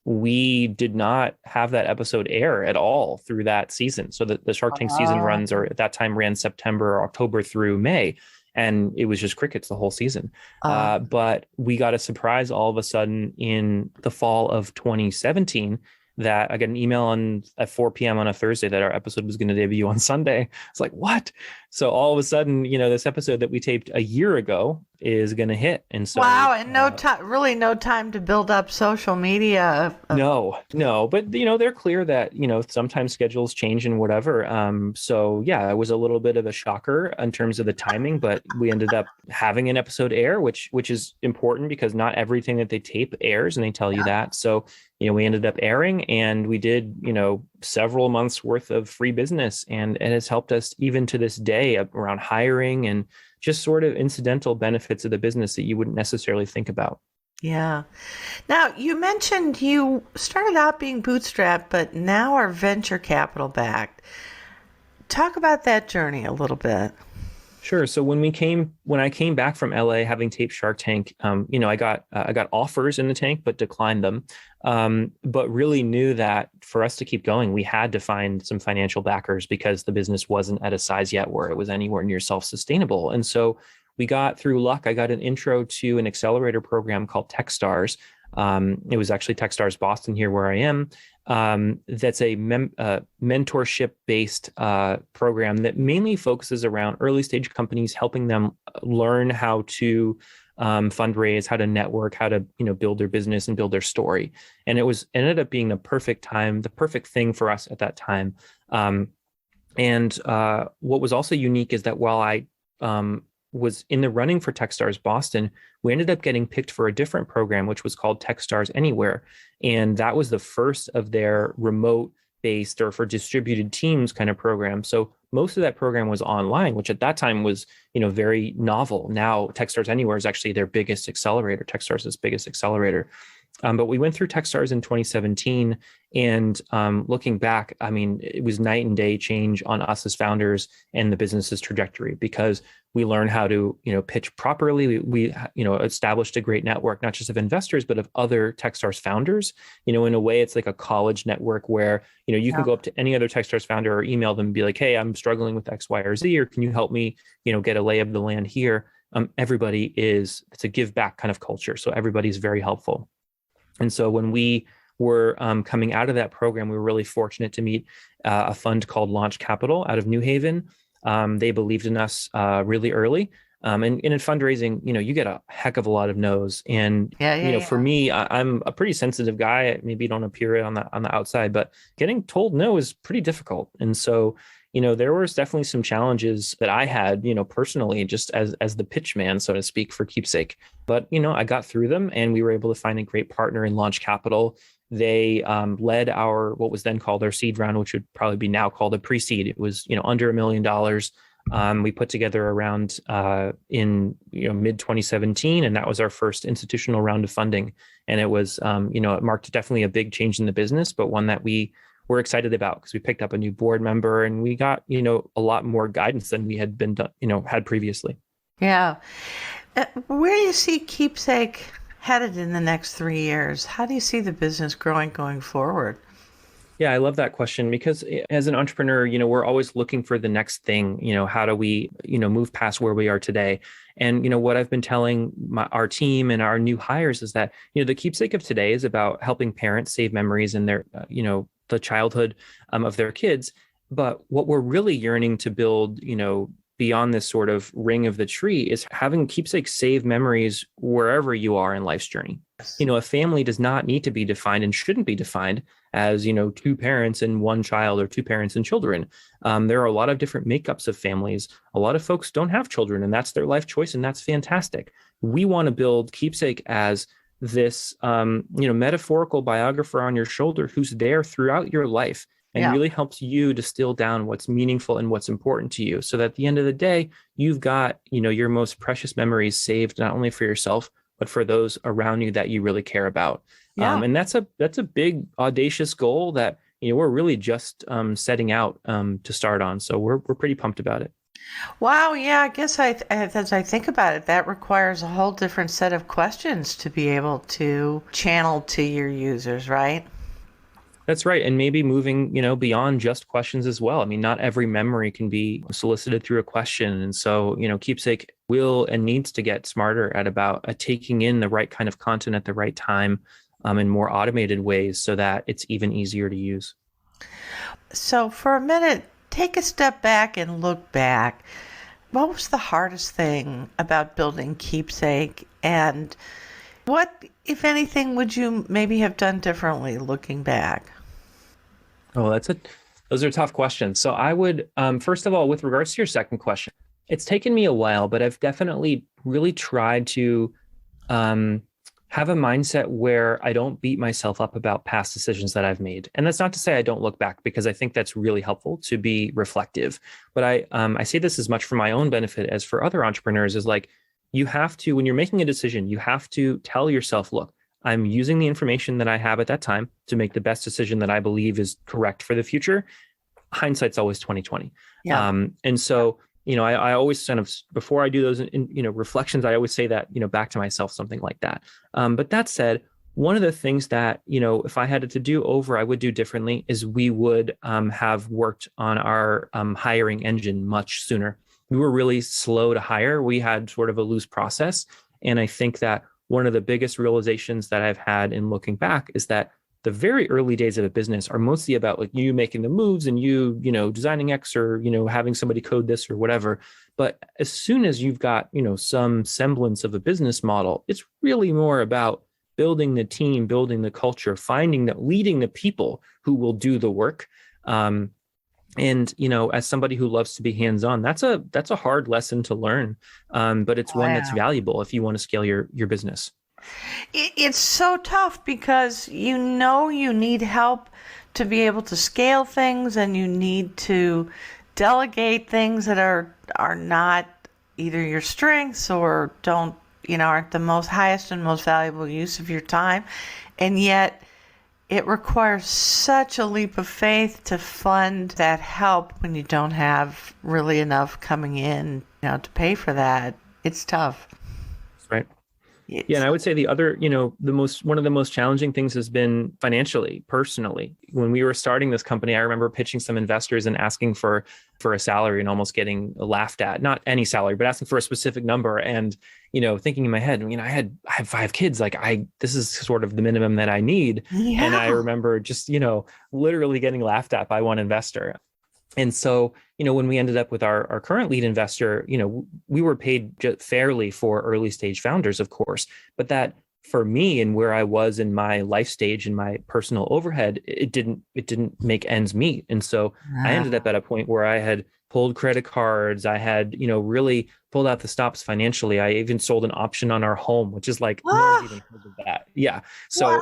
we did not have that episode air at all through that season. So the Shark Tank season runs, or at that time ran September, October through May. And it was just crickets the whole season. But we got a surprise all of a sudden in the fall of 2017 that I got an email at 4 p.m. on a Thursday that our episode was going to debut on Sunday. It's like, what? So all of a sudden, this episode that we taped a year ago is going to hit. And so wow, and really no time to build up social media. No, but they're clear that sometimes schedules change and whatever. So yeah, it was a little bit of a shocker in terms of the timing, but we ended up having an episode air, which is important because not everything that they tape airs, and they tell you that. So we ended up airing, and we did several months worth of free business, and it has helped us even to this day around hiring and just sort of incidental benefits of the business that you wouldn't necessarily think about. Yeah. Now, you mentioned you started out being bootstrapped, but now are venture capital backed. Talk about that journey a little bit. Sure. So when I came back from LA, having taped Shark Tank, I got offers in the tank, but declined them. But really knew that for us to keep going, we had to find some financial backers because the business wasn't at a size yet where it was anywhere near self-sustainable. And so we got, through luck, I got an intro to an accelerator program called Techstars. It was actually Techstars Boston, here where I am. That's a mentorship-based program that mainly focuses around early stage companies, helping them learn how to fundraise, how to network, how to build their business and build their story. And ended up being the perfect thing for us at that time. And what was also unique is that while I was in the running for Techstars Boston, we ended up getting picked for a different program, which was called Techstars Anywhere. And that was the first of their remote based or for distributed teams kind of program. So most of that program was online, which at that time was, very novel. Now Techstars Anywhere is actually their biggest accelerator, Techstars' biggest accelerator. But we went through Techstars in 2017, and looking back, I mean, it was night and day change on us as founders and the business's trajectory, because we learned how to, pitch properly. We established a great network, not just of investors, but of other Techstars founders. In a way, it's like a college network where, you can go up to any other Techstars founder or email them and be like, hey, I'm struggling with X, Y, or Z, or can you help me, get a lay of the land here? It's a give back kind of culture. So everybody's very helpful. And so when we were coming out of that program, we were really fortunate to meet a fund called Launch Capital out of New Haven. They believed in us really early. And in fundraising, you get a heck of a lot of no's. And, for me, I'm a pretty sensitive guy. Maybe you don't appear it on the outside, but getting told no is pretty difficult. And so, there was definitely some challenges that I had, personally, just as the pitch man, so to speak, for Keepsake. But, I got through them, and we were able to find a great partner in Launch Capital. They led what was then called our seed round, which would probably be now called a pre-seed. It was, under $1 million. We put together a round in mid 2017, and that was our first institutional round of funding. And it was, it marked definitely a big change in the business, but one that we were excited about because we picked up a new board member and we got, a lot more guidance than we had had previously. Yeah. Where do you see Keepsake headed in the next 3 years? How do you see the business growing going forward? Yeah, I love that question because as an entrepreneur, we're always looking for the next thing. How do we, move past where we are today? And, what I've been telling our team and our new hires is that, the Keepsake of today is about helping parents save memories in their, the childhood of their kids. But what we're really yearning to build, beyond this sort of ring of the tree is having Keepsake save memories wherever you are in life's journey. A family does not need to be defined and shouldn't be defined as, two parents and one child or two parents and children. There are a lot of different makeups of families. A lot of folks don't have children and that's their life choice. And that's fantastic. We want to build Keepsake as this, metaphorical biographer on your shoulder who's there throughout your life and really helps you distill down what's meaningful and what's important to you. So that at the end of the day, you've got, your most precious memories saved, not only for yourself, but for those around you that you really care about. Yeah. And that's a big, audacious goal that, we're really just setting out to start on. So we're pretty pumped about it. Wow. Yeah. I guess as I think about it, that requires a whole different set of questions to be able to channel to your users, right? That's right. And maybe moving, beyond just questions as well. I mean, not every memory can be solicited through a question. And so, Keepsake will and needs to get smarter at taking in the right kind of content at the right time in more automated ways so that it's even easier to use. So for a minute, take a step back and look back. What was the hardest thing about building Keepsake? And what, if anything, would you maybe have done differently looking back? Oh, those are tough questions. So I would, first of all, with regards to your second question, it's taken me a while, but I've definitely really tried to have a mindset where I don't beat myself up about past decisions that I've made. And that's not to say I don't look back, because I think that's really helpful to be reflective. But I say this as much for my own benefit as for other entrepreneurs, is like, you have to, when you're making a decision, you have to tell yourself, look, I'm using the information that I have at that time to make the best decision that I believe is correct for the future. Hindsight's always 20/20. Yeah. And so, I always kind of, before I do those, reflections, I always say that, back to myself, something like that. But that said, one of the things that, if I had it to do over, I would do differently is we would have worked on our hiring engine much sooner. We were really slow to hire. We had sort of a loose process. And I think that one of the biggest realizations that I've had in looking back is that the very early days of a business are mostly about like you making the moves and you designing X or, having somebody code this or whatever. But as soon as you've got, some semblance of a business model, it's really more about building the team, building the culture, leading the people who will do the work. And, as somebody who loves to be hands-on, that's a hard lesson to learn. But it's one that's valuable if you want to scale your business. It's so tough because you need help to be able to scale things, and you need to delegate things that are not either your strengths or aren't the most highest and most valuable use of your time. And yet it requires such a leap of faith to fund that help when you don't have really enough coming in, to pay for that. It's tough. Right. Yeah, and I would say the other, one of the most challenging things has been financially, personally. When we were starting this company, I remember pitching some investors and asking for a salary and almost getting laughed at. Not any salary, but asking for a specific number. And, thinking in my head, I have 5 kids. Like this is sort of the minimum that I need. Yeah. And I remember just, literally getting laughed at by one investor. And so, when we ended up with our current lead investor, we were paid fairly for early stage founders, of course, but that for me and where I was in my life stage and my personal overhead, it didn't make ends meet. And so I ended up at a point where I had pulled credit cards. I had, really pulled out the stops financially. I even sold an option on our home, which is like, no one's even heard of that. Yeah. So,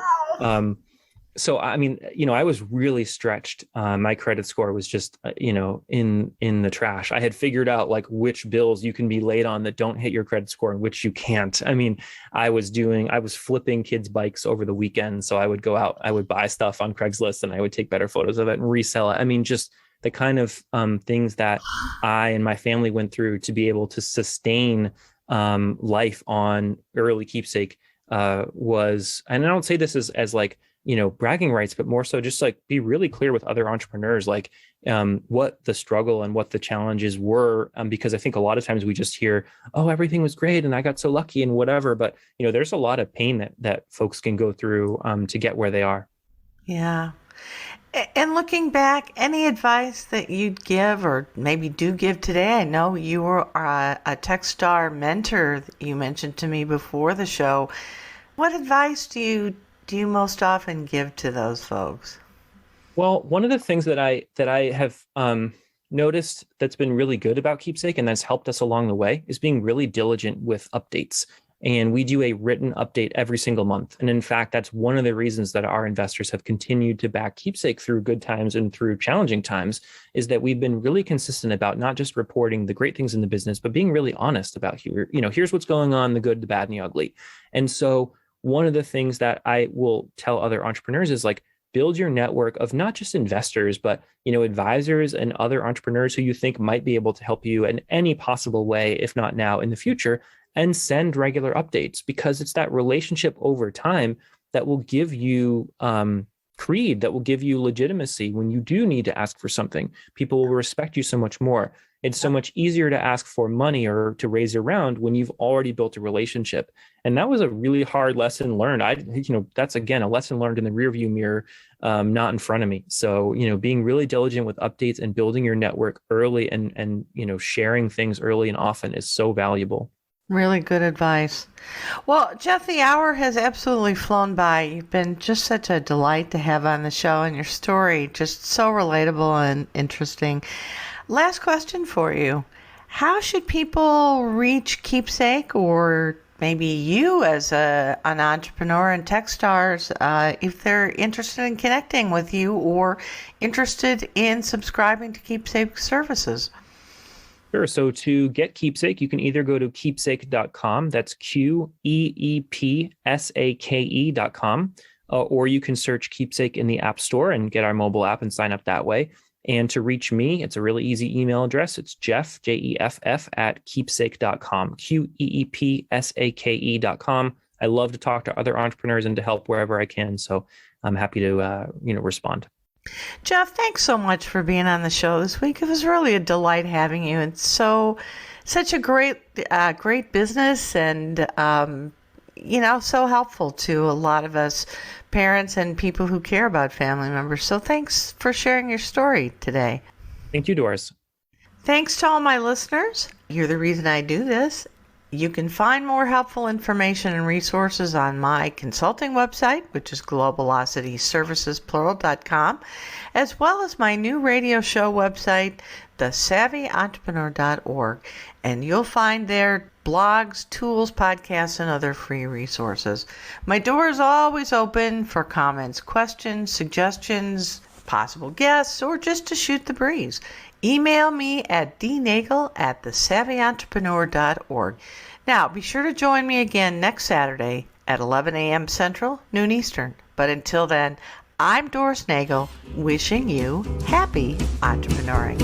So, I mean, I was really stretched. My credit score was just, in the trash. I had figured out like which bills you can be late on that don't hit your credit score and which you can't. I mean, I was flipping kids' bikes over the weekend. So I would go out, I would buy stuff on Craigslist and I would take better photos of it and resell it. I mean, just the kind of things that I and my family went through to be able to sustain life on early Keepsake was, and I don't say this as like, bragging rights, but more so just like be really clear with other entrepreneurs, like what the struggle and what the challenges were. Because I think a lot of times we just hear, oh, everything was great and I got so lucky and whatever. But, there's a lot of pain that folks can go through to get where they are. Yeah. And looking back, any advice that you'd give or maybe do give today? I know you were a Techstar mentor that you mentioned to me before the show. What advice do you most often give to those folks? Well, one of the things that I have noticed that's been really good about Keepsake and that's helped us along the way is being really diligent with updates. And we do a written update every single month. And in fact, that's one of the reasons that our investors have continued to back Keepsake through good times and through challenging times, is that we've been really consistent about not just reporting the great things in the business, but being really honest about here's what's going on, the good, the bad, and the ugly. And so one of the things that I will tell other entrepreneurs is like, build your network of not just investors, but, advisors and other entrepreneurs who you think might be able to help you in any possible way, if not now, in the future, and send regular updates, because it's that relationship over time that will give you creed, that will give you legitimacy when you do need to ask for something. People will respect you so much more. It's so much easier to ask for money or to raise your round when you've already built a relationship. And that was a really hard lesson learned. That's again, a lesson learned in the rearview mirror, not in front of me. So, being really diligent with updates and building your network early and sharing things early and often is so valuable. Really good advice. Well, Jeff, the hour has absolutely flown by. You've been just such a delight to have on the show, and your story just so relatable and interesting. Last question for you. How should people reach Keepsake, or maybe you as an entrepreneur in Techstars, if they're interested in connecting with you or interested in subscribing to Keepsake services? Sure. So to get Keepsake, you can either go to keepsake.com. That's QEEPSAKE.com. Or you can search Keepsake in the App Store and get our mobile app and sign up that way. And to reach me, it's a really easy email address. It's Jeff, Jeff, at keepsake.com, QEEPSAKE.com. I love to talk to other entrepreneurs and to help wherever I can. So I'm happy to, respond. Jeff, thanks so much for being on the show this week. It was really a delight having you. It's such a great business, and so helpful to a lot of us parents and people who care about family members. So thanks for sharing your story today. Thank you, Doris. Thanks to all my listeners. You're the reason I do this. You can find more helpful information and resources on my consulting website, which is globalocityservicesplural.com, as well as my new radio show website, thesavvyentrepreneur.org. And you'll find there blogs, tools, podcasts, and other free resources. My door is always open for comments, questions, suggestions, possible guests, or just to shoot the breeze. Email me at dnagel@thesavvyentrepreneur.org. Now, be sure to join me again next Saturday at 11 a.m. Central, noon Eastern. But until then, I'm Doris Nagel, wishing you happy entrepreneuring.